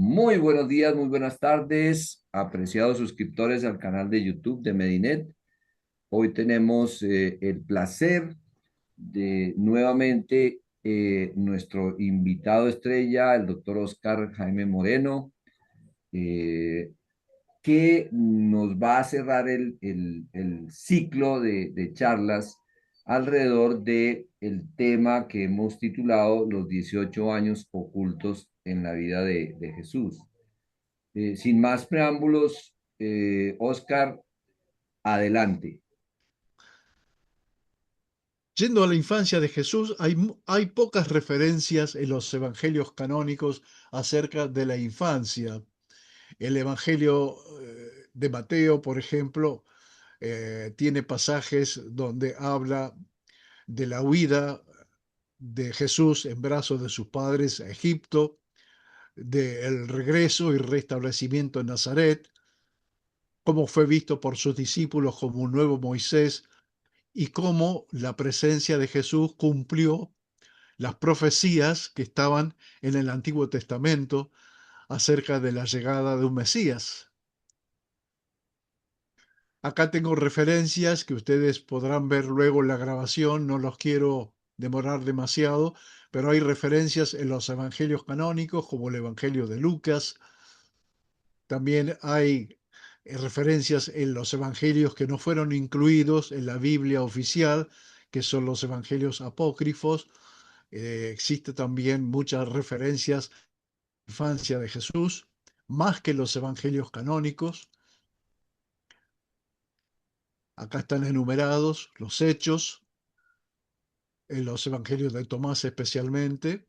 Muy buenos días, muy buenas tardes, apreciados suscriptores al canal de YouTube de Medinet. Hoy tenemos el placer de nuevamente nuestro invitado estrella, el doctor Oscar Jaime Moreno, eh, que nos va a cerrar el ciclo de charlas alrededor de el tema que hemos titulado Los 18 años ocultos en la vida de Jesús. Sin más preámbulos, Oscar, adelante. Yendo a la infancia de Jesús, hay pocas referencias en los evangelios canónicos acerca de la infancia. El evangelio de Mateo, por ejemplo, tiene pasajes donde habla de la huida de Jesús en brazos de sus padres a Egipto, del regreso y restablecimiento en Nazaret, cómo fue visto por sus discípulos como un nuevo Moisés y cómo la presencia de Jesús cumplió las profecías que estaban en el Antiguo Testamento acerca de la llegada de un Mesías. Acá tengo referencias que ustedes podrán ver luego en la grabación, no los quiero demorar demasiado, pero hay referencias en los evangelios canónicos como el Evangelio de Lucas. También hay referencias en los evangelios que no fueron incluidos en la Biblia oficial, que son los evangelios apócrifos. Existe también muchas referencias infancia de Jesús, más que los evangelios canónicos. Acá están enumerados los hechos, en los evangelios de Tomás especialmente.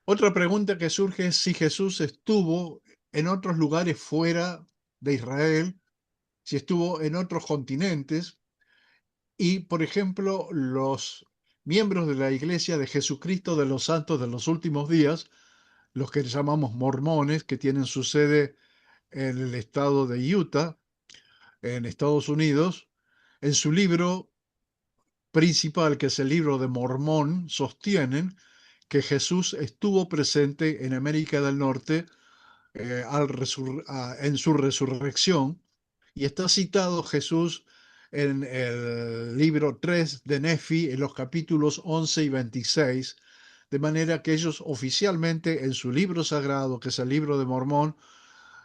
Otra pregunta que surge es si Jesús estuvo en otros lugares fuera de Israel, si estuvo en otros continentes y, por ejemplo, los miembros de la Iglesia de Jesucristo de los Santos de los Últimos Días, los que llamamos mormones, que tienen su sede en el estado de Utah, en Estados Unidos, en su libro principal, que es el libro de Mormón, sostienen que Jesús estuvo presente en América del Norte en su resurrección y está citado Jesús en el libro 3 de Nefi, en los capítulos 11 y 26, de manera que ellos oficialmente en su libro sagrado, que es el libro de Mormón,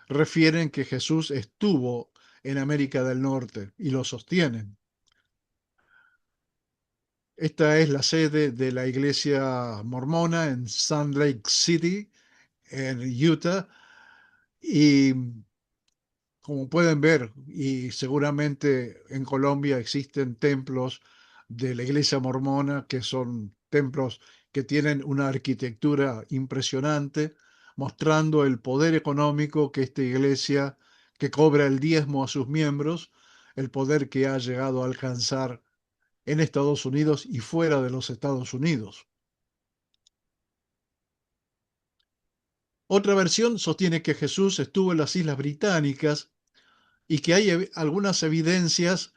refieren que Jesús estuvo en América del Norte y lo sostienen. Esta es la sede de la iglesia mormona en Sand Lake City, en Utah, y como pueden ver, y seguramente en Colombia existen templos de la iglesia mormona que son templos que tienen una arquitectura impresionante, mostrando el poder económico que esta iglesia, que cobra el diezmo a sus miembros, el poder que ha llegado a alcanzar en Estados Unidos y fuera de los Estados Unidos. Otra versión sostiene que Jesús estuvo en las Islas Británicas y que hay algunas evidencias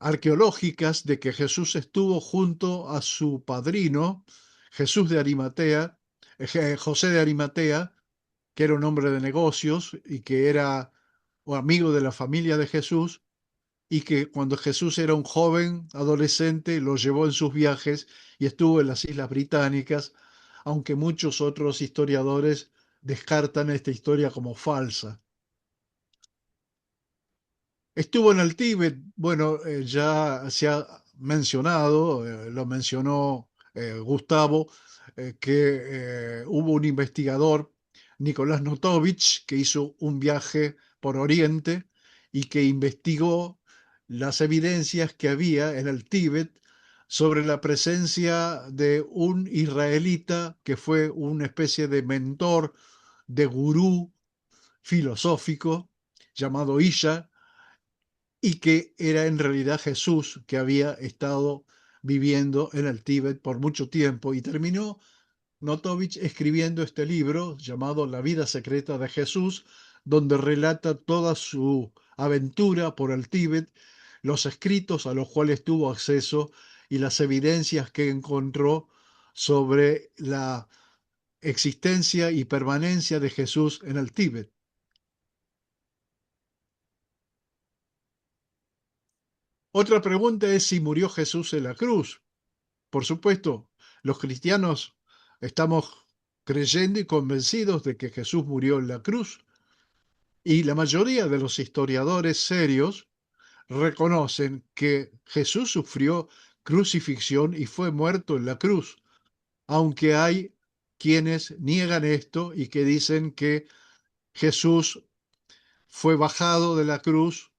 arqueológicas de que Jesús estuvo junto a su padrino, Jesús de Arimatea, José de Arimatea, que era un hombre de negocios y que era o amigo de la familia de Jesús, y que cuando Jesús era un joven adolescente lo llevó en sus viajes y estuvo en las Islas Británicas, aunque muchos otros historiadores descartan esta historia como falsa. Estuvo en el Tíbet, bueno, ya se ha mencionado, lo mencionó Gustavo, que hubo un investigador, Nicolás Notovich, que hizo un viaje por Oriente y que investigó las evidencias que había en el Tíbet sobre la presencia de un israelita que fue una especie de mentor, de gurú filosófico llamado Isha, y que era en realidad Jesús que había estado viviendo en el Tíbet por mucho tiempo y terminó Notovich escribiendo este libro llamado La vida secreta de Jesús, donde relata toda su aventura por el Tíbet, los escritos a los cuales tuvo acceso y las evidencias que encontró sobre existencia y permanencia de Jesús en el Tíbet. Otra pregunta es si murió Jesús en la cruz. Por supuesto, los cristianos estamos creyendo y convencidos de que Jesús murió en la cruz, y la mayoría de los historiadores serios reconocen que Jesús sufrió crucifixión y fue muerto en la cruz, aunque hay quienes niegan esto y que dicen que Jesús fue bajado de la cruz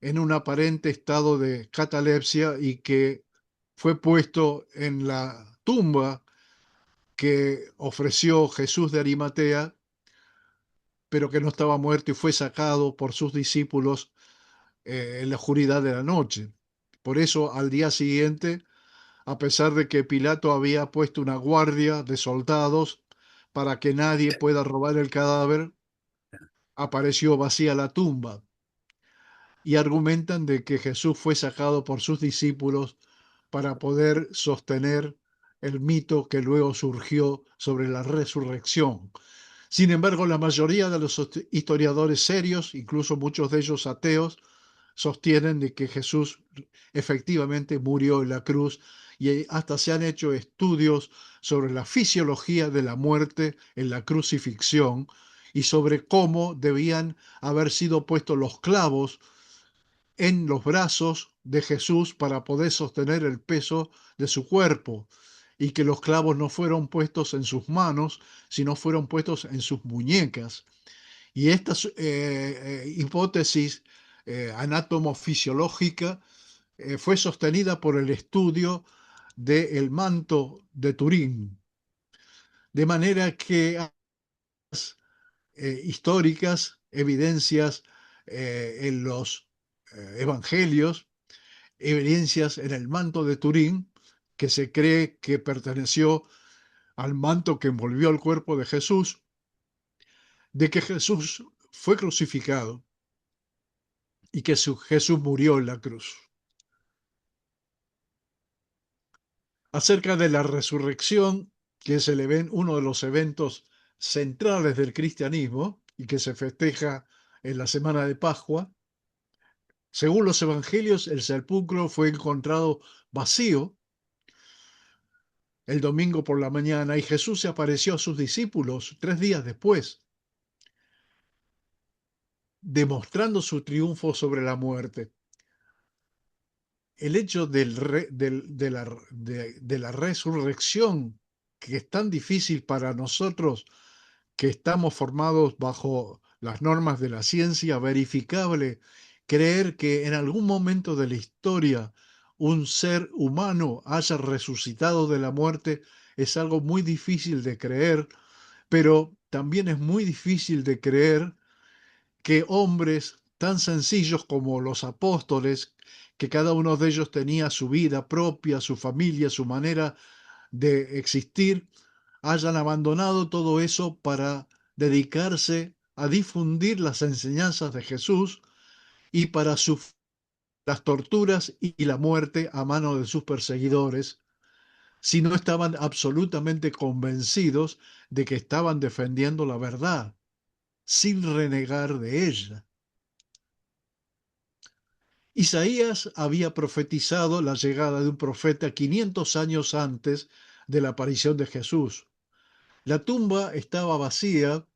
en un aparente estado de catalepsia y que fue puesto en la tumba que ofreció Jesús de Arimatea, pero que no estaba muerto y fue sacado por sus discípulos en la oscuridad de la noche. Por eso, al día siguiente, a pesar de que Pilato había puesto una guardia de soldados para que nadie pueda robar el cadáver, apareció vacía la tumba, y argumentan de que Jesús fue sacado por sus discípulos para poder sostener el mito que luego surgió sobre la resurrección. Sin embargo, la mayoría de los historiadores serios, incluso muchos de ellos ateos, sostienen de que Jesús efectivamente murió en la cruz, y hasta se han hecho estudios sobre la fisiología de la muerte en la crucifixión y sobre cómo debían haber sido puestos los clavos en los brazos de Jesús para poder sostener el peso de su cuerpo, y que los clavos no fueron puestos en sus manos, sino fueron puestos en sus muñecas. Y esta hipótesis anátomo-fisiológica fue sostenida por el estudio del manto de Turín, de manera que hay históricas, evidencias en los evangelios, evidencias en el manto de Turín, que se cree que perteneció al manto que envolvió el cuerpo de Jesús, de que Jesús fue crucificado y que Jesús murió en la cruz. Acerca de la resurrección, que es uno de los eventos centrales del cristianismo y que se festeja en la semana de Pascua, según los evangelios, el sepulcro fue encontrado vacío el domingo por la mañana, y Jesús se apareció a sus discípulos 3 días después, demostrando su triunfo sobre la muerte. El hecho de la resurrección, que es tan difícil para nosotros que estamos formados bajo las normas de la ciencia verificable, creer que en algún momento de la historia un ser humano haya resucitado de la muerte es algo muy difícil de creer, pero también es muy difícil de creer que hombres tan sencillos como los apóstoles, que cada uno de ellos tenía su vida propia, su familia, su manera de existir, hayan abandonado todo eso para dedicarse a difundir las enseñanzas de Jesús y para sufrir las torturas y la muerte a mano de sus perseguidores, si no estaban absolutamente convencidos de que estaban defendiendo la verdad, sin renegar de ella. Isaías había profetizado la llegada de un profeta 500 años antes de la aparición de Jesús. La tumba estaba vacía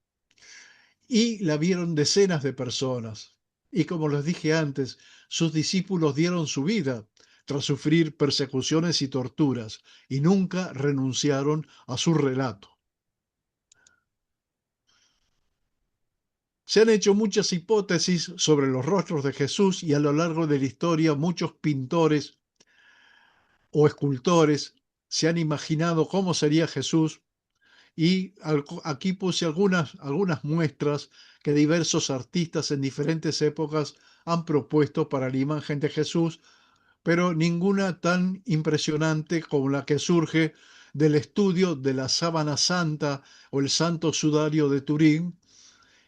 y la vieron decenas de personas. Y como les dije antes, sus discípulos dieron su vida tras sufrir persecuciones y torturas, y nunca renunciaron a su relato. Se han hecho muchas hipótesis sobre los rostros de Jesús, y a lo largo de la historia muchos pintores o escultores se han imaginado cómo sería Jesús, y aquí puse algunas muestras que diversos artistas en diferentes épocas han propuesto para la imagen de Jesús, pero ninguna tan impresionante como la que surge del estudio de la sábana santa o el santo sudario de Turín,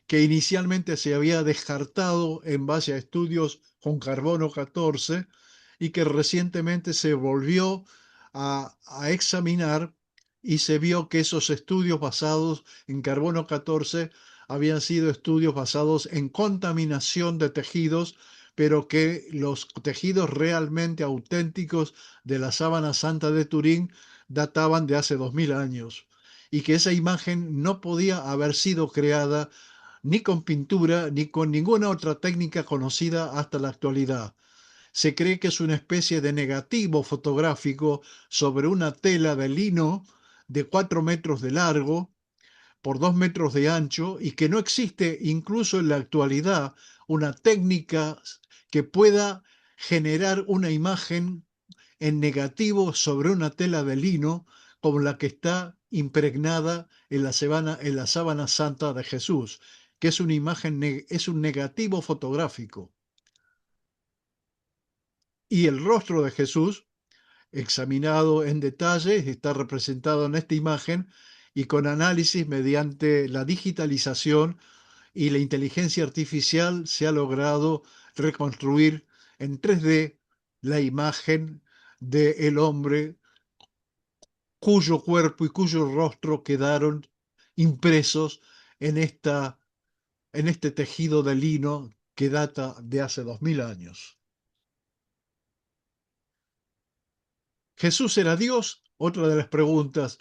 que inicialmente se había descartado en base a estudios con carbono 14 y que recientemente se volvió a examinar y se vio que esos estudios basados en carbono 14 habían sido estudios basados en contaminación de tejidos, pero que los tejidos realmente auténticos de la sábana santa de Turín databan de hace 2000 años y que esa imagen no podía haber sido creada ni con pintura ni con ninguna otra técnica conocida hasta la actualidad. Se cree que es una especie de negativo fotográfico sobre una tela de lino de 4 metros de largo por 2 metros de ancho y que no existe incluso en la actualidad una técnica que pueda generar una imagen en negativo sobre una tela de lino como la que está impregnada en la sábana santa de Jesús, que es una imagen, es un negativo fotográfico. Y el rostro de Jesús examinado en detalle, está representado en esta imagen y con análisis mediante la digitalización y la inteligencia artificial se ha logrado reconstruir en 3D la imagen del hombre cuyo cuerpo y cuyo rostro quedaron impresos en, en este tejido de lino que data de hace 2000 años. ¿Jesús era Dios? Otra de las preguntas.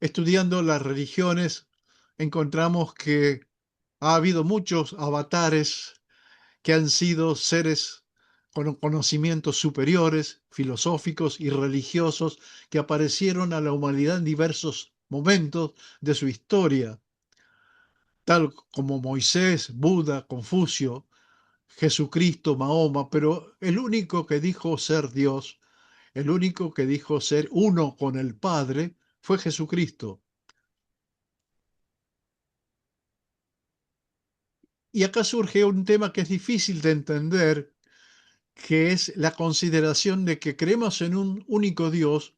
Estudiando las religiones, encontramos que ha habido muchos avatares que han sido seres con conocimientos superiores, filosóficos y religiosos, que aparecieron a la humanidad en diversos momentos de su historia, tal como Moisés, Buda, Confucio, Jesucristo, Mahoma, pero el único que dijo ser Dios, el único que dijo ser uno con el Padre, fue Jesucristo. Y acá surge un tema que es difícil de entender, que es la consideración de que creemos en un único Dios,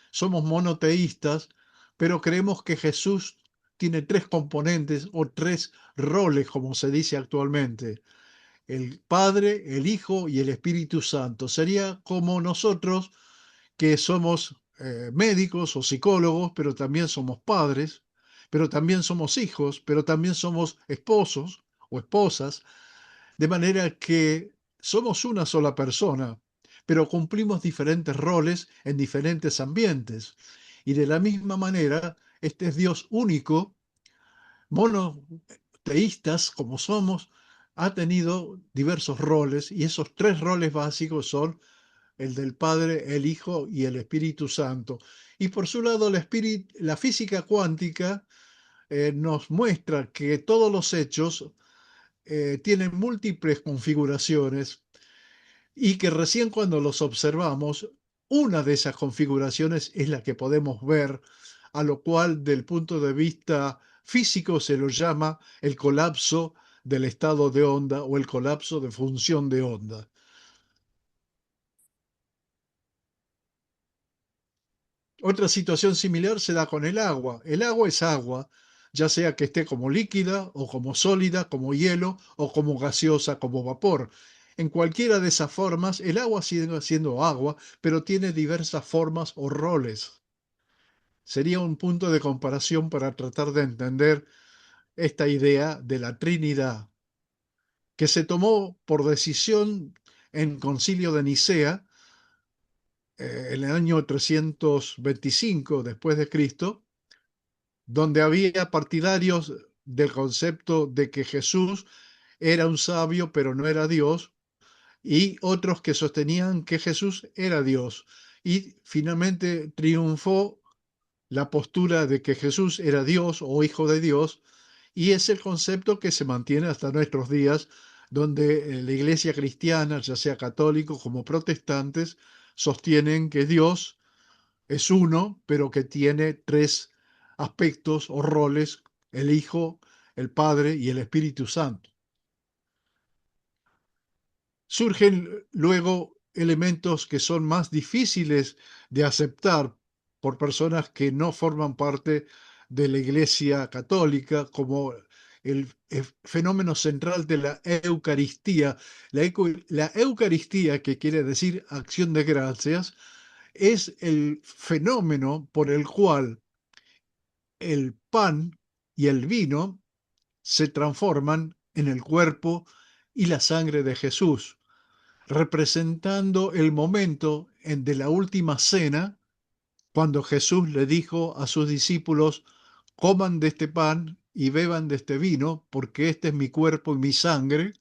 somos monoteístas, pero creemos que Jesús tiene tres componentes o tres roles, como se dice actualmente: el Padre, el Hijo y el Espíritu Santo. Sería como nosotros que somos médicos o psicólogos, pero también somos padres, pero también somos hijos, pero también somos esposos o esposas, de manera que somos una sola persona, pero cumplimos diferentes roles en diferentes ambientes. Y de la misma manera, este es Dios único, monoteístas como somos, ha tenido diversos roles y esos tres roles básicos son el del Padre, el Hijo y el Espíritu Santo. Y por su lado, la física cuántica nos muestra que todos los hechos tienen múltiples configuraciones y que recién cuando los observamos, una de esas configuraciones es la que podemos ver, a lo cual del punto de vista físico se lo llama el colapso del estado de onda o el colapso de función de onda. Otra situación similar se da con el agua. El agua es agua, ya sea que esté como líquida o como sólida, como hielo o como gaseosa, como vapor. En cualquiera de esas formas, el agua sigue siendo agua, pero tiene diversas formas o roles. Sería un punto de comparación para tratar de entender esta idea de la Trinidad, que se tomó por decisión en Concilio de Nicea en el año 325 después de Cristo, donde había partidarios del concepto de que Jesús era un sabio pero no era Dios, y otros que sostenían que Jesús era Dios. Y finalmente triunfó la postura de que Jesús era Dios o hijo de Dios, y es el concepto que se mantiene hasta nuestros días, donde la iglesia cristiana, ya sea católicos como protestantes, sostienen que Dios es uno, pero que tiene tres aspectos o roles: el Hijo, el Padre y el Espíritu Santo. Surgen luego elementos que son más difíciles de aceptar por personas que no forman parte de la Iglesia Católica, como el fenómeno central de la Eucaristía. La Eucaristía, que quiere decir acción de gracias, es el fenómeno por el cual el pan y el vino se transforman en el cuerpo y la sangre de Jesús, representando el momento de la última cena, cuando Jesús le dijo a sus discípulos: coman de este pan y beban de este vino, porque este es mi cuerpo y mi sangre,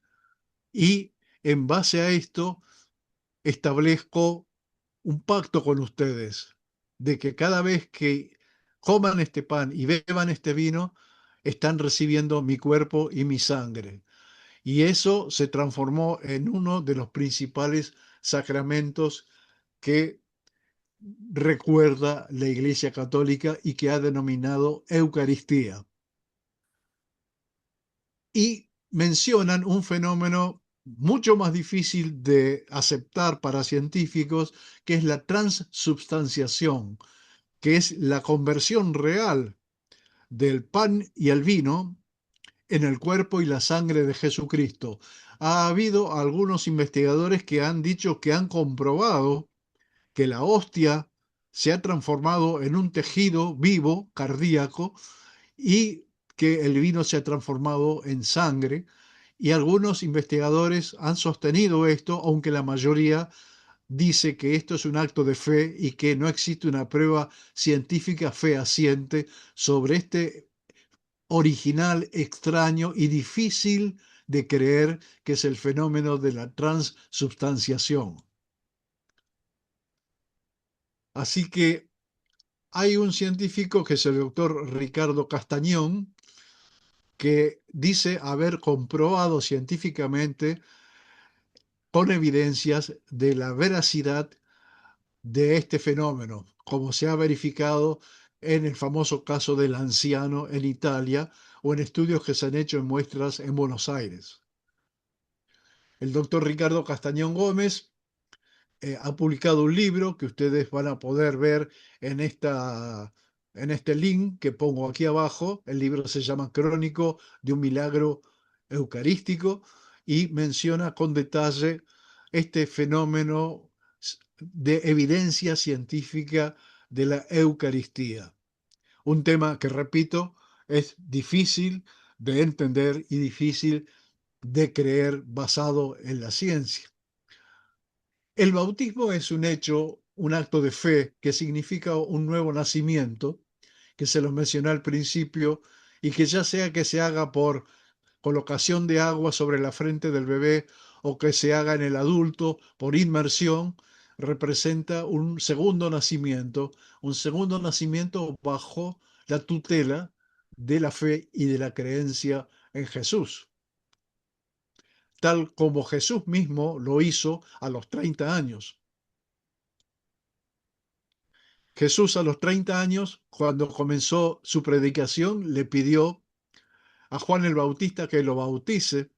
y en base a esto establezco un pacto con ustedes, de que cada vez que coman este pan y beban este vino, están recibiendo mi cuerpo y mi sangre. Y eso se transformó en uno de los principales sacramentos que recuerda la Iglesia Católica y que ha denominado Eucaristía. Y mencionan un fenómeno mucho más difícil de aceptar para científicos, que es la transubstanciación, que es la conversión real del pan y el vino en el cuerpo y la sangre de Jesucristo. Ha habido algunos investigadores que han dicho que han comprobado que la hostia se ha transformado en un tejido vivo, cardíaco, y que el vino se ha transformado en sangre. Y algunos investigadores han sostenido esto, aunque la mayoría dice que esto es un acto de fe y que no existe una prueba científica fehaciente sobre este original, extraño y difícil de creer, que es el fenómeno de la transubstanciación. Así que hay un científico, que es el doctor Ricardo Castañón, que dice haber comprobado científicamente, con evidencias, de la veracidad de este fenómeno, como se ha verificado en el famoso caso del anciano en Italia, o en estudios que se han hecho en muestras en Buenos Aires. El doctor Ricardo Castañón Gómez ha publicado un libro que ustedes van a poder ver en, en este link que pongo aquí abajo. El libro se llama Crónico de un milagro eucarístico, y menciona con detalle este fenómeno de evidencia científica de la Eucaristía. Un tema que, repito, es difícil de entender y difícil de creer basado en la ciencia. El bautismo es un hecho, un acto de fe que significa un nuevo nacimiento, que se lo mencioné al principio, y que ya sea que se haga por colocación de agua sobre la frente del bebé, o que se haga en el adulto por inmersión, representa un segundo nacimiento bajo la tutela de la fe y de la creencia en Jesús, tal como Jesús mismo lo hizo a los 30 años. Jesús, a los 30 años, cuando comenzó su predicación, le pidió a Juan el Bautista que lo bautice.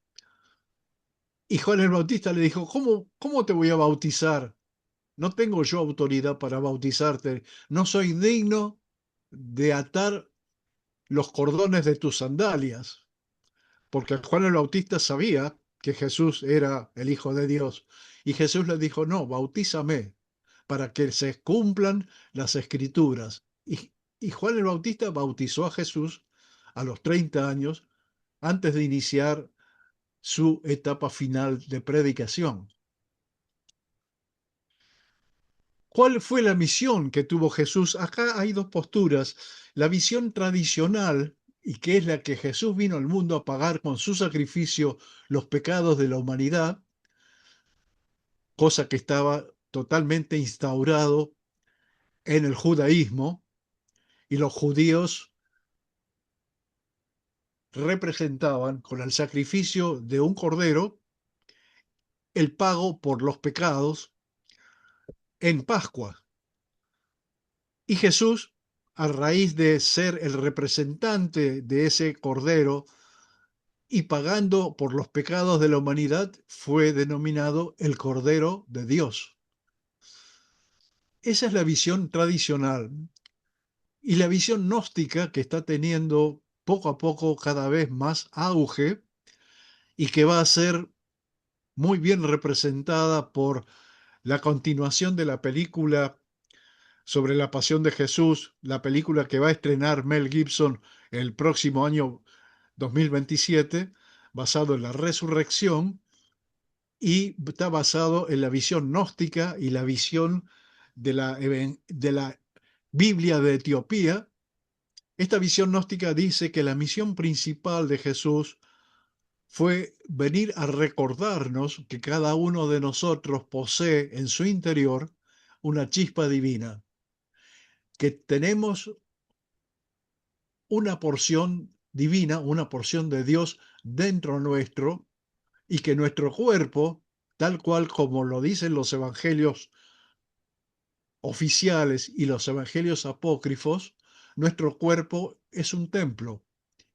Y Juan el Bautista le dijo: ¿cómo te voy a bautizar? No tengo yo autoridad para bautizarte. No soy digno de atar los cordones de tus sandalias. Porque Juan el Bautista sabía que Jesús era el Hijo de Dios. Y Jesús le dijo: no, bautízame, para que se cumplan las escrituras. Y Juan el Bautista bautizó a Jesús a los 30 años, antes de iniciar su etapa final de predicación. ¿Cuál fue la misión que tuvo Jesús? Acá hay dos posturas. La visión tradicional, y que es la que Jesús vino al mundo a pagar con su sacrificio los pecados de la humanidad, cosa que estaba totalmente instaurado en el judaísmo, y los judíos representaban con el sacrificio de un cordero el pago por los pecados en Pascua. Y Jesús, a raíz de ser el representante de ese cordero y pagando por los pecados de la humanidad, fue denominado el Cordero de Dios. Esa es la visión tradicional. Y la visión gnóstica, que está teniendo poco a poco cada vez más auge, y que va a ser muy bien representada por la continuación de la película sobre la pasión de Jesús, la película que va a estrenar Mel Gibson el próximo año 2027, basado en la resurrección, y está basado en la visión gnóstica y la visión de la Biblia de Etiopía. Esta visión gnóstica dice que la misión principal de Jesús fue venir a recordarnos que cada uno de nosotros posee en su interior una chispa divina, que tenemos una porción divina, una porción de Dios dentro nuestro, y que nuestro cuerpo, tal cual como lo dicen los evangelios oficiales y los evangelios apócrifos, nuestro cuerpo es un templo,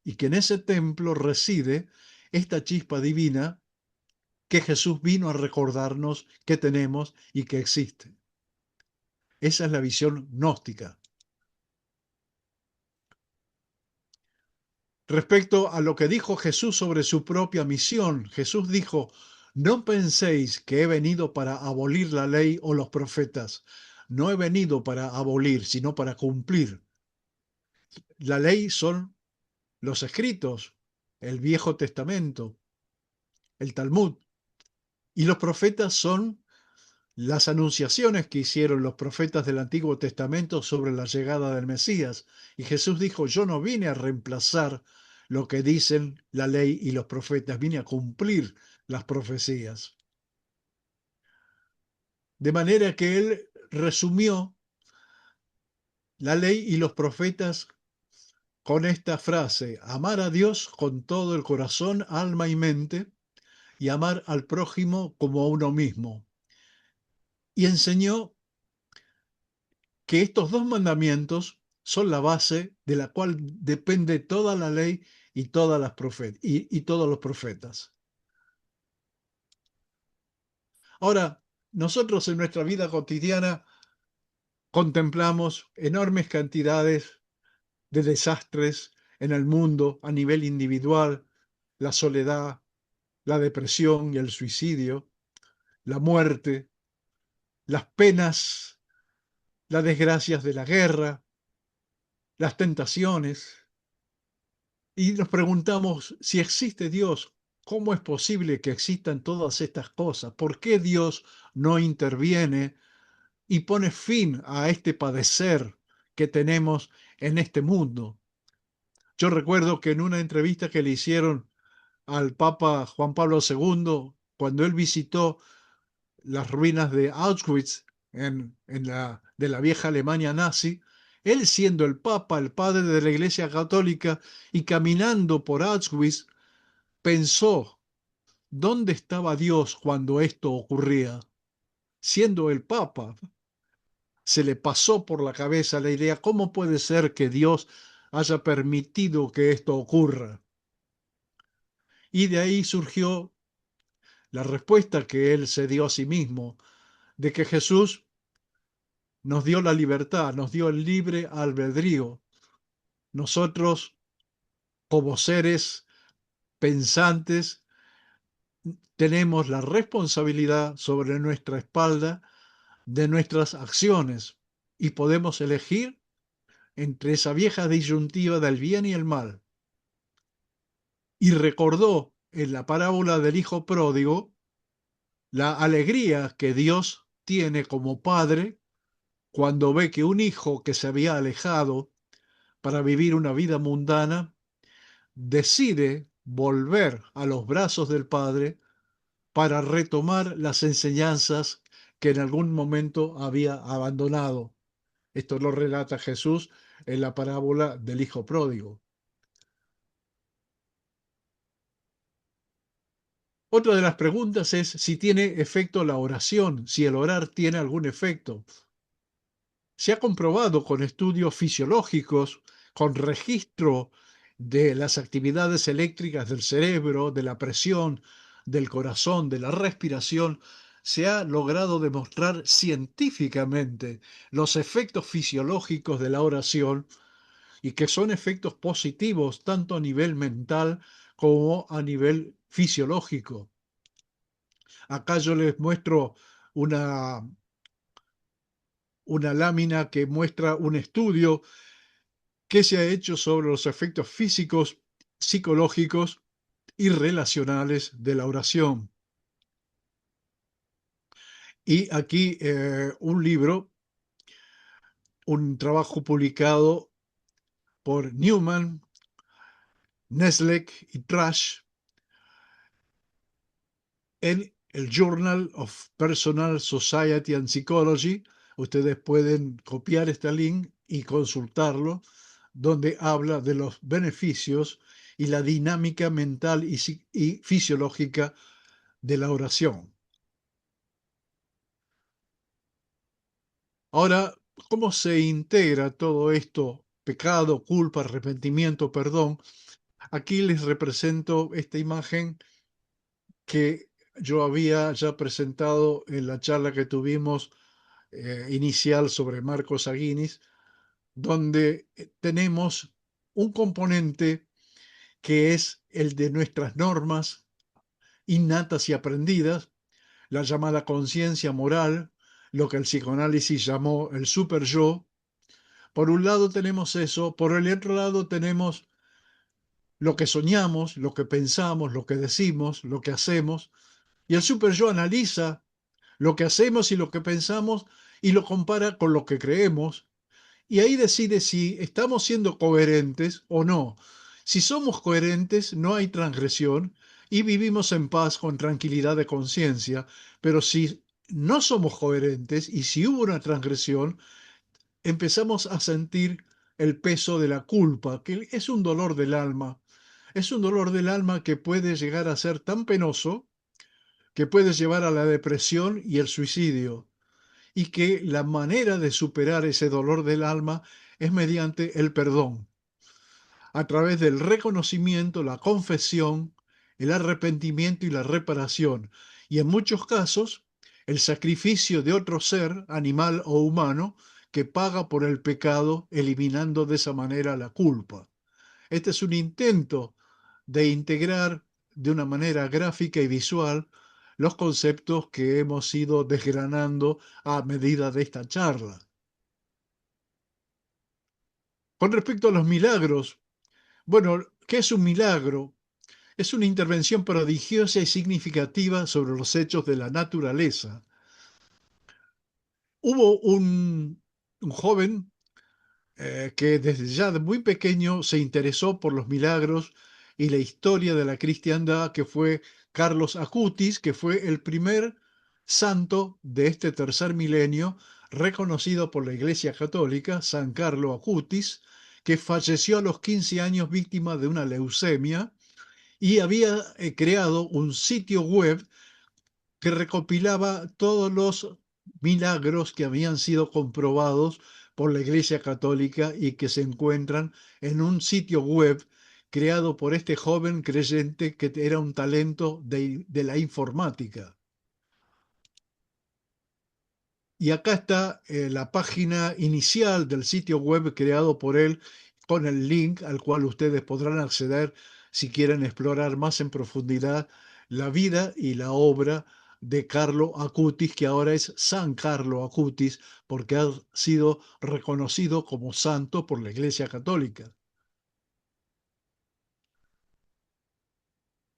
y que en ese templo reside esta chispa divina que Jesús vino a recordarnos que tenemos y que existe. Esa es la visión gnóstica. Respecto a lo que dijo Jesús sobre su propia misión, Jesús dijo: no penséis que he venido para abolir la ley o los profetas. No he venido para abolir, sino para cumplir. La ley son los escritos, el Viejo Testamento, el Talmud, y los profetas son las anunciaciones que hicieron los profetas del Antiguo Testamento sobre la llegada del Mesías. Y Jesús dijo: yo no vine a reemplazar lo que dicen la ley y los profetas, vine a cumplir las profecías. De manera que él resumió la ley y los profetas con esta frase: amar a Dios con todo el corazón, alma y mente, y amar al prójimo como a uno mismo. Y enseñó que estos dos mandamientos son la base de la cual depende toda la ley y, y todos los profetas. Ahora, nosotros en nuestra vida cotidiana contemplamos enormes cantidades de desastres en el mundo a nivel individual: la soledad, la depresión y el suicidio, la muerte, las penas, las desgracias de la guerra, las tentaciones. Y nos preguntamos, si existe Dios, ¿cómo es posible que existan todas estas cosas? ¿Por qué Dios no interviene y pone fin a este padecer que tenemos en este mundo? Yo recuerdo que en una entrevista que le hicieron al Papa Juan Pablo II, cuando él visitó las ruinas de Auschwitz de la vieja Alemania nazi, él siendo el Papa, el padre de la Iglesia Católica, y caminando por Auschwitz, pensó: ¿dónde estaba Dios cuando esto ocurría? Siendo el Papa, se le pasó por la cabeza la idea: ¿cómo puede ser que Dios haya permitido que esto ocurra? Y de ahí surgió la respuesta que él se dio a sí mismo, de que Jesús nos dio la libertad, nos dio el libre albedrío. Nosotros, como seres pensantes, tenemos la responsabilidad sobre nuestra espalda de nuestras acciones, y podemos elegir entre esa vieja disyuntiva del bien y el mal. Y recordó en la parábola del hijo pródigo la alegría que Dios tiene como padre cuando ve que un hijo que se había alejado para vivir una vida mundana decide volver a los brazos del padre para retomar las enseñanzas que en algún momento había abandonado. Esto lo relata Jesús en la parábola del hijo pródigo. Otra de las preguntas es si tiene efecto la oración, si el orar tiene algún efecto. Se ha comprobado con estudios fisiológicos, con registro de las actividades eléctricas del cerebro, de la presión, del corazón, de la respiración. Se ha logrado demostrar científicamente los efectos fisiológicos de la oración, y que son efectos positivos tanto a nivel mental como a nivel fisiológico. Acá yo les muestro una una lámina que muestra un estudio que se ha hecho sobre los efectos físicos, psicológicos y relacionales de la oración. Y aquí un libro, un trabajo publicado por Newman, Neslek y Trash en el Journal of Personal Society and Psychology. Ustedes pueden copiar este link y consultarlo, donde habla de los beneficios y la dinámica mental y fisiológica de la oración. Ahora, ¿cómo se integra todo esto? Pecado, culpa, arrepentimiento, perdón. Aquí les represento esta imagen que yo había ya presentado en la charla que tuvimos inicial sobre Marcos Aguinis, donde tenemos un componente que es el de nuestras normas innatas y aprendidas, la llamada conciencia moral, lo que el psicoanálisis llamó el super yo. Por un lado tenemos eso, por el otro lado tenemos lo que soñamos, lo que pensamos, lo que decimos, lo que hacemos, y el super yo analiza lo que hacemos y lo que pensamos y lo compara con lo que creemos, y ahí decide si estamos siendo coherentes o no. Si somos coherentes, no hay transgresión y vivimos en paz con tranquilidad de conciencia, pero si no somos coherentes y si hubo una transgresión, empezamos a sentir el peso de la culpa, que es un dolor del alma. Es un dolor del alma que puede llegar a ser tan penoso que puede llevar a la depresión y el suicidio, y que la manera de superar ese dolor del alma es mediante el perdón, a través del reconocimiento, la confesión, el arrepentimiento y la reparación, y en muchos casos el sacrificio de otro ser, animal o humano, que paga por el pecado, eliminando de esa manera la culpa. Este es un intento de integrar de una manera gráfica y visual los conceptos que hemos ido desgranando a medida de esta charla. Con respecto a los milagros, bueno, ¿qué es un milagro? Es una intervención prodigiosa y significativa sobre los hechos de la naturaleza. Hubo un joven que desde ya de muy pequeño se interesó por los milagros y la historia de la cristiandad, que fue Carlos Acutis, que fue el primer santo de este tercer milenio, reconocido por la Iglesia Católica, San Carlo Acutis, que falleció a los 15 años víctima de una leucemia y había creado un sitio web que recopilaba todos los milagros que habían sido comprobados por la Iglesia Católica y que se encuentran en un sitio web creado por este joven creyente que era un talento de la informática. Y acá está la página inicial del sitio web creado por él con el link al cual ustedes podrán acceder si quieren explorar más en profundidad la vida y la obra de Carlo Acutis, que ahora es San Carlo Acutis, porque ha sido reconocido como santo por la Iglesia Católica.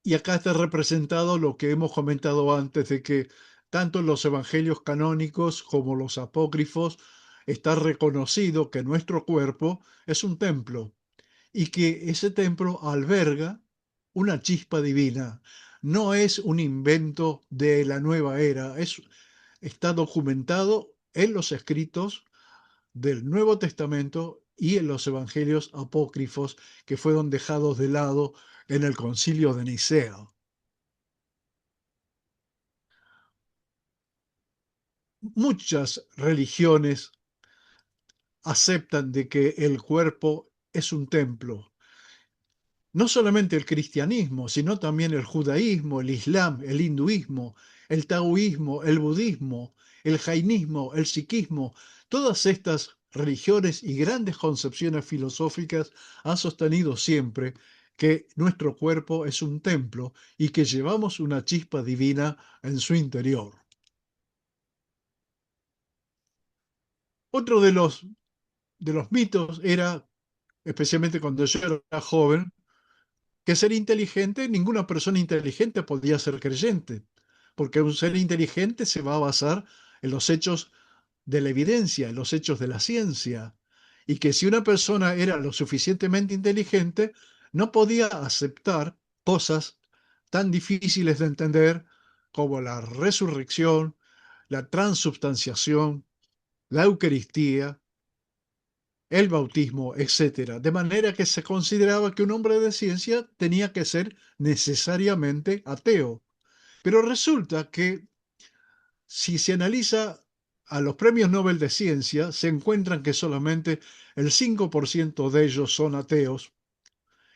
Y acá está representado lo que hemos comentado antes de que tanto en los evangelios canónicos como los apócrifos está reconocido que nuestro cuerpo es un templo y que ese templo alberga una chispa divina. No es un invento de la nueva era, está documentado en los escritos del Nuevo Testamento y en los evangelios apócrifos que fueron dejados de lado en el concilio de Nicea. Muchas religiones aceptan de que el cuerpo es un templo. No solamente el cristianismo, sino también el judaísmo, el islam, el hinduismo, el taoísmo, el budismo, el jainismo, el sikhismo. Todas estas religiones y grandes concepciones filosóficas han sostenido siempre que nuestro cuerpo es un templo y que llevamos una chispa divina en su interior. Otro de los mitos era, especialmente cuando yo era joven, que ser inteligente, ninguna persona inteligente podía ser creyente, porque un ser inteligente se va a basar en los hechos de la evidencia, en los hechos de la ciencia, y que si una persona era lo suficientemente inteligente, no podía aceptar cosas tan difíciles de entender como la resurrección, la transubstanciación, la Eucaristía, el bautismo, etcétera. De manera que se consideraba que un hombre de ciencia tenía que ser necesariamente ateo. Pero resulta que si se analiza a los premios Nobel de Ciencia, se encuentran que solamente el 5% de ellos son ateos.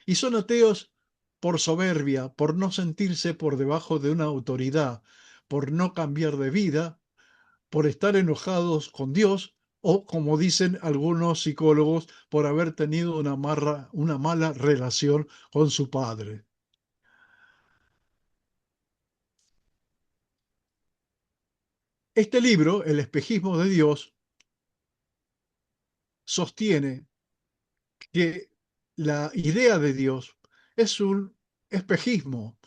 Y son ateos por soberbia, por no sentirse por debajo de una autoridad, por no cambiar de vida, por estar enojados con Dios o, como dicen algunos psicólogos, por haber tenido una mala relación con su padre. Este libro, El espejismo de Dios, sostiene que la idea de Dios es un espejismo,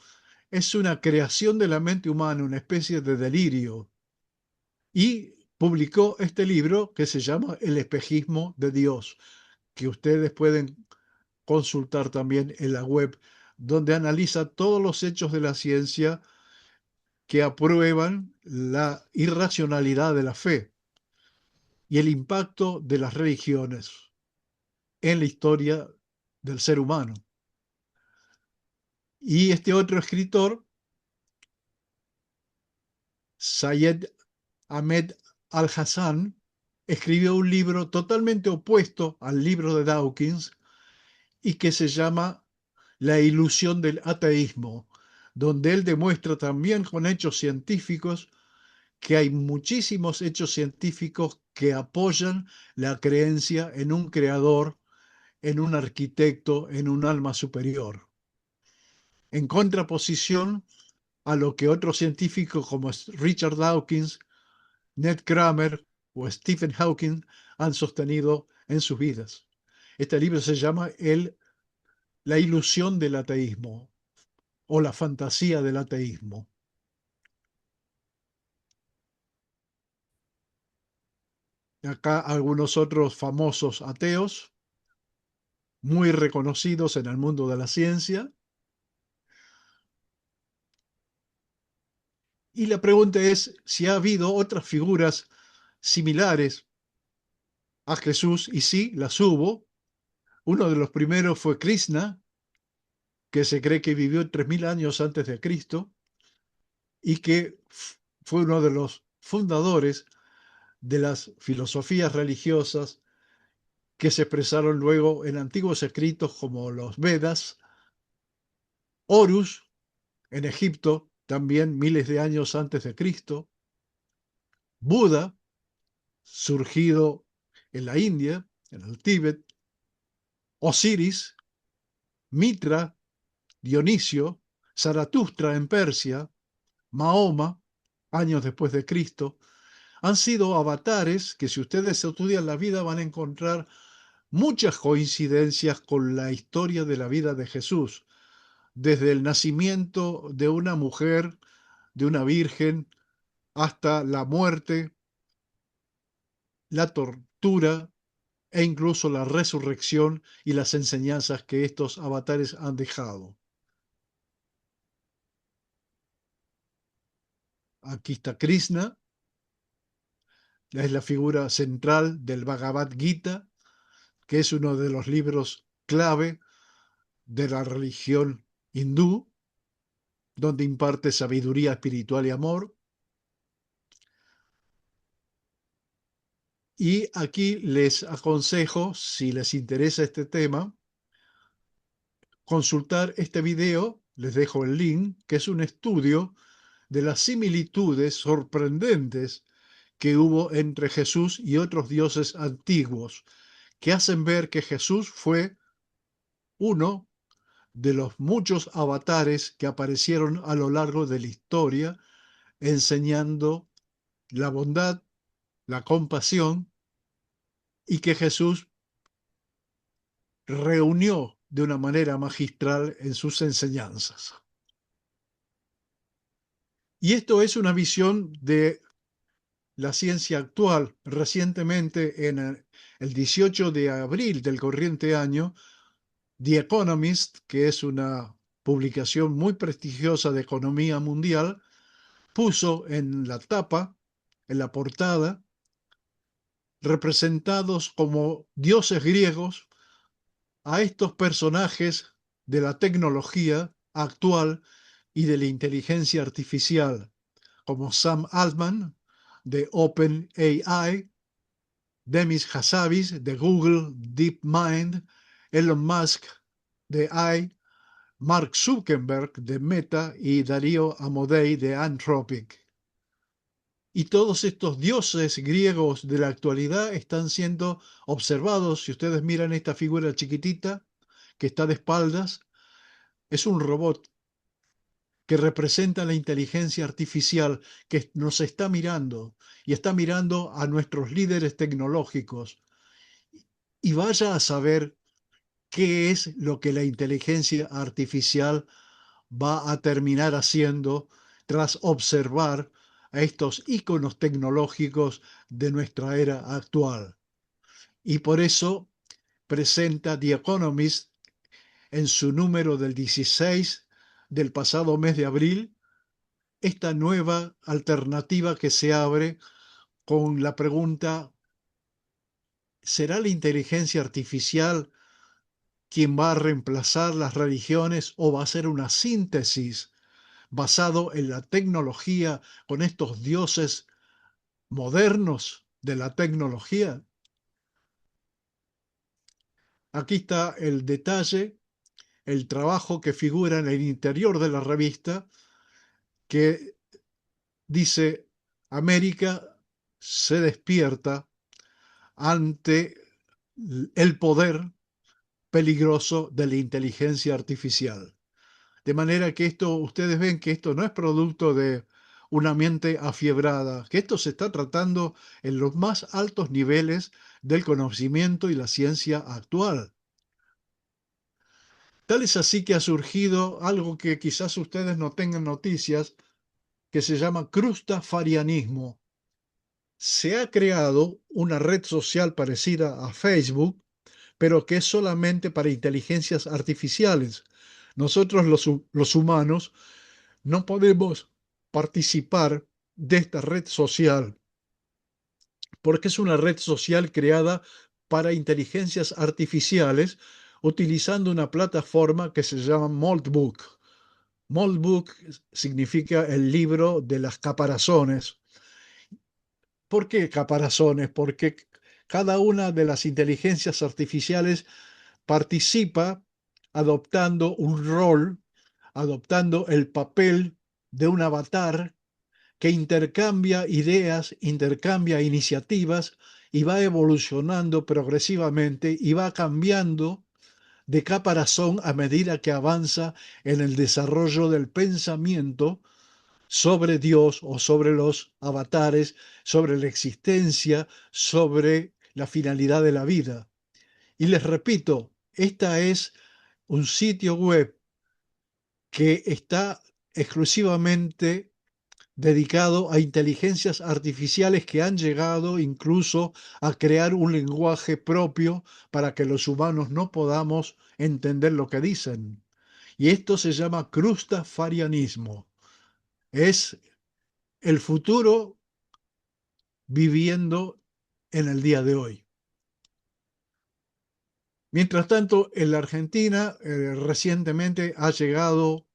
es una creación de la mente humana, una especie de delirio. Y publicó este libro que se llama El espejismo de Dios, que ustedes pueden consultar también en la web, donde analiza todos los hechos de la ciencia que aprueban la irracionalidad de la fe y el impacto de las religiones en la historia del ser humano. Y este otro escritor, Sayed Ahmed Al-Hassan, escribió un libro totalmente opuesto al libro de Dawkins y que se llama La ilusión del ateísmo, donde él demuestra también con hechos científicos que hay muchísimos hechos científicos que apoyan la creencia en un creador, en un arquitecto, en un alma superior, en contraposición a lo que otros científicos como Richard Dawkins, Ned Kramer o Stephen Hawking han sostenido en sus vidas. Este libro se llama La ilusión del ateísmo o la fantasía del ateísmo. Acá algunos otros famosos ateos, muy reconocidos en el mundo de la ciencia. Y la pregunta es si ha habido otras figuras similares a Jesús, y sí, las hubo. Uno de los primeros fue Krishna, que se cree que vivió 3000 años antes de Cristo y que fue uno de los fundadores de las filosofías religiosas que se expresaron luego en antiguos escritos como los Vedas. Horus, en Egipto, también miles de años antes de Cristo. Buda, surgido en la India, en el Tíbet. Osiris, Mitra, Dionisio, Zaratustra en Persia, Mahoma, años después de Cristo, han sido avatares que si ustedes estudian la vida van a encontrar muchas coincidencias con la historia de la vida de Jesús, desde el nacimiento de una mujer, de una virgen, hasta la muerte, la tortura e incluso la resurrección y las enseñanzas que estos avatares han dejado. Aquí está Krishna, es la figura central del Bhagavad Gita, que es uno de los libros clave de la religión hindú, donde imparte sabiduría espiritual y amor. Y aquí les aconsejo, si les interesa este tema, consultar este video, les dejo el link, que es un estudio de las similitudes sorprendentes que hubo entre Jesús y otros dioses antiguos, que hacen ver que Jesús fue uno de los muchos avatares que aparecieron a lo largo de la historia, enseñando la bondad, la compasión y que Jesús reunió de una manera magistral en sus enseñanzas. Y esto es una visión de la ciencia actual. Recientemente, en el 18 de abril del corriente año, The Economist, que es una publicación muy prestigiosa de economía mundial, puso en la tapa, en la portada, representados como dioses griegos a estos personajes de la tecnología actual y de la inteligencia artificial, como Sam Altman de OpenAI, Demis Hassabis de Google DeepMind, Elon Musk de AI, Mark Zuckerberg de Meta y Darío Amodei de Anthropic. Y todos estos dioses griegos de la actualidad están siendo observados. Si ustedes miran esta figura chiquitita que está de espaldas, es un robot que representa la inteligencia artificial que nos está mirando y está mirando a nuestros líderes tecnológicos. Y vaya a saber qué es lo que la inteligencia artificial va a terminar haciendo tras observar a estos íconos tecnológicos de nuestra era actual. Y por eso presenta The Economist en su número del 16 del pasado mes de abril esta nueva alternativa que se abre con la pregunta: ¿será la inteligencia artificial quien va a reemplazar las religiones o va a ser una síntesis basado en la tecnología con estos dioses modernos de la tecnología? Aquí está el detalle, el trabajo que figura en el interior de la revista, que dice: América se despierta ante el poder peligroso de la inteligencia artificial. De manera que esto, ustedes ven que esto no es producto de una mente afiebrada, que esto se está tratando en los más altos niveles del conocimiento y la ciencia actual. Tal es así que ha surgido algo que quizás ustedes no tengan noticias, que se llama crustafarianismo. Se ha creado una red social parecida a Facebook, pero que es solamente para inteligencias artificiales. Nosotros los humanos no podemos participar de esta red social porque es una red social creada para inteligencias artificiales utilizando una plataforma que se llama Moltbook. Moltbook significa el libro de las caparazones. ¿Por qué caparazones? Porque cada una de las inteligencias artificiales participa adoptando un rol, adoptando el papel de un avatar que intercambia ideas, intercambia iniciativas y va evolucionando progresivamente y va cambiando de caparazón a medida que avanza en el desarrollo del pensamiento sobre Dios o sobre los avatares, sobre la existencia, sobre la finalidad de la vida. Y les repito, esta es un sitio web que está exclusivamente dedicado a inteligencias artificiales que han llegado incluso a crear un lenguaje propio para que los humanos no podamos entender lo que dicen. Y esto se llama crustafarianismo. Es el futuro viviendo en el día de hoy. Mientras tanto, en la Argentina recientemente ha llegado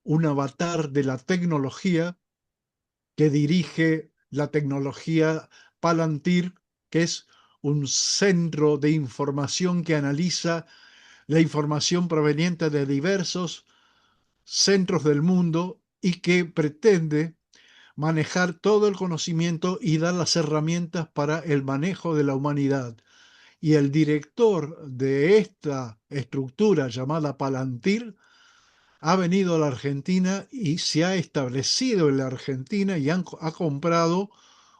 un avatar de la tecnología que dirige la tecnología Palantir, que es un centro de información que analiza la información proveniente de diversos centros del mundo y que pretende manejar todo el conocimiento y dar las herramientas para el manejo de la humanidad. Y el director de esta estructura llamada Palantir ha venido a la Argentina y se ha establecido en la Argentina y ha comprado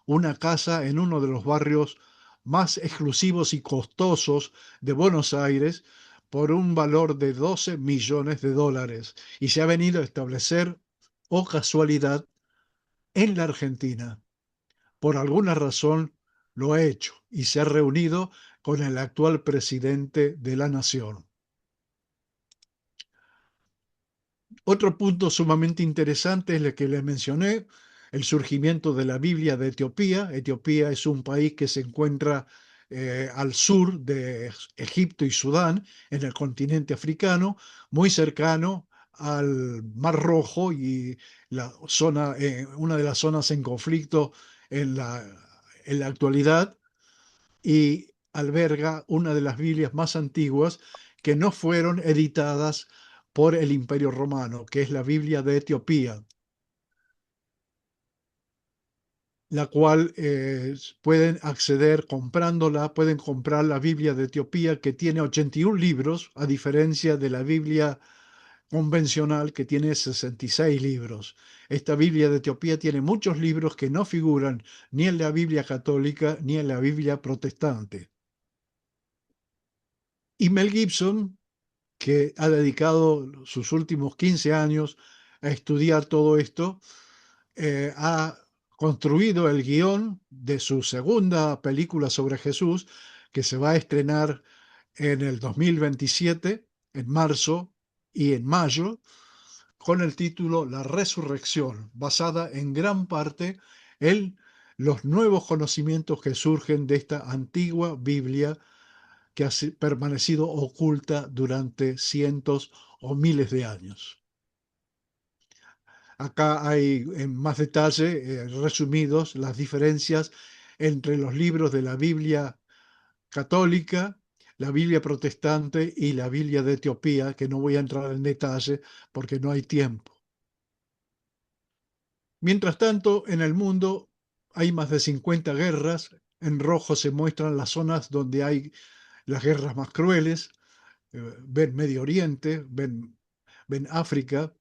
una casa en uno de los barrios más exclusivos y costosos de Buenos Aires por un valor de 12 millones de dólares y se ha venido a establecer, o casualidad, en la Argentina. Por alguna razón lo ha hecho y se ha reunido con el actual presidente de la nación. Otro punto sumamente interesante es el que les mencioné, el surgimiento de la Biblia de Etiopía. Etiopía es un país que se encuentra al sur de Egipto y Sudán, en el continente africano, muy cercano al Mar Rojo y una de las zonas en conflicto en la actualidad, y alberga una de las Biblias más antiguas que no fueron editadas por el Imperio Romano, que es la Biblia de Etiopía, la cual pueden acceder comprándola, pueden comprar la Biblia de Etiopía, que tiene 81 libros, a diferencia de la Biblia convencional, que tiene 66 libros. Esta Biblia de Etiopía tiene muchos libros que no figuran ni en la Biblia católica ni en la Biblia protestante. Y Mel Gibson, que ha dedicado sus últimos 15 años a estudiar todo esto, ha construido el guión de su segunda película sobre Jesús, que se va a estrenar en el 2027, en marzo y en mayo, con el título La Resurrección, basada en gran parte en los nuevos conocimientos que surgen de esta antigua Biblia que ha permanecido oculta durante cientos o miles de años. Acá hay en más detalle resumidos las diferencias entre los libros de la Biblia católica, la Biblia protestante y la Biblia de Etiopía, que no voy a entrar en detalle porque no hay tiempo. Mientras tanto, en el mundo hay más de 50 guerras. En rojo se muestran las zonas donde hay las guerras más crueles. Ven Medio Oriente, ven África,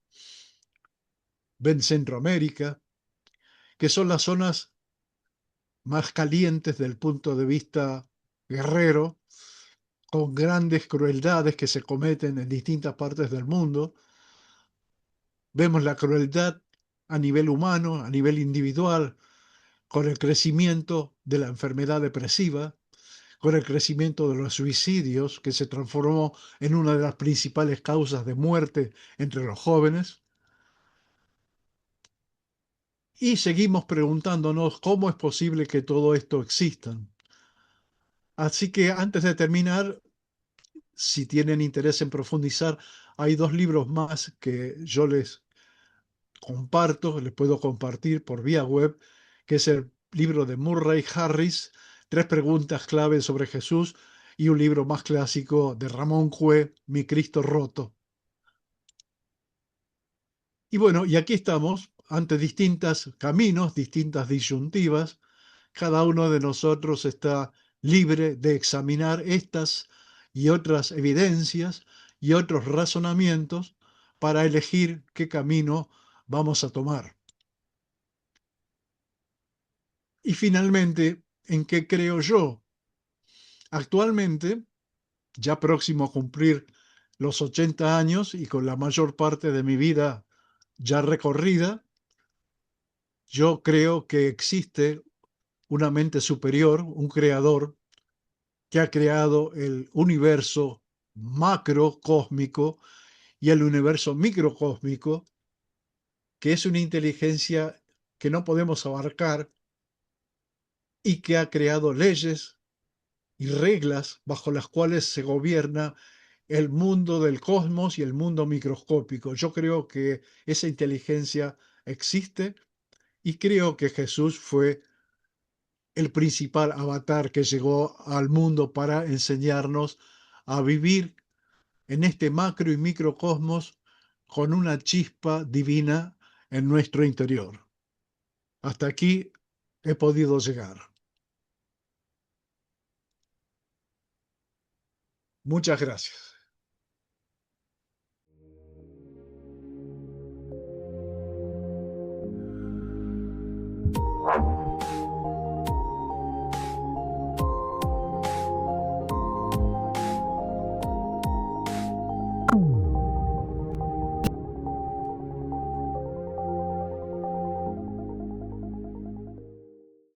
ven Centroamérica, que son las zonas más calientes del punto de vista guerrero, con grandes crueldades que se cometen en distintas partes del mundo. Vemos la crueldad a nivel humano, a nivel individual, con el crecimiento de la enfermedad depresiva, con el crecimiento de los suicidios, que se transformó en una de las principales causas de muerte entre los jóvenes. Y seguimos preguntándonos cómo es posible que todo esto exista. Así que antes de terminar, si tienen interés en profundizar, hay dos libros más que yo les comparto, les puedo compartir por vía web, que es el libro de Murray Harris, Tres preguntas clave sobre Jesús, y un libro más clásico de Ramón Cue, Mi Cristo Roto. Y bueno, y aquí estamos ante distintos caminos, distintas disyuntivas. Cada uno de nosotros está libre de examinar estas y otras evidencias y otros razonamientos para elegir qué camino vamos a tomar. Y finalmente, ¿en qué creo yo? Actualmente, ya próximo a cumplir los 80 años y con la mayor parte de mi vida ya recorrida, yo creo que existe una mente superior, un creador, que ha creado el universo macrocósmico y el universo microcósmico, que es una inteligencia que no podemos abarcar y que ha creado leyes y reglas bajo las cuales se gobierna el mundo del cosmos y el mundo microscópico. Yo creo que esa inteligencia existe y creo que Jesús fue el principal avatar que llegó al mundo para enseñarnos a vivir en este macro y microcosmos con una chispa divina en nuestro interior. Hasta aquí he podido llegar. Muchas gracias.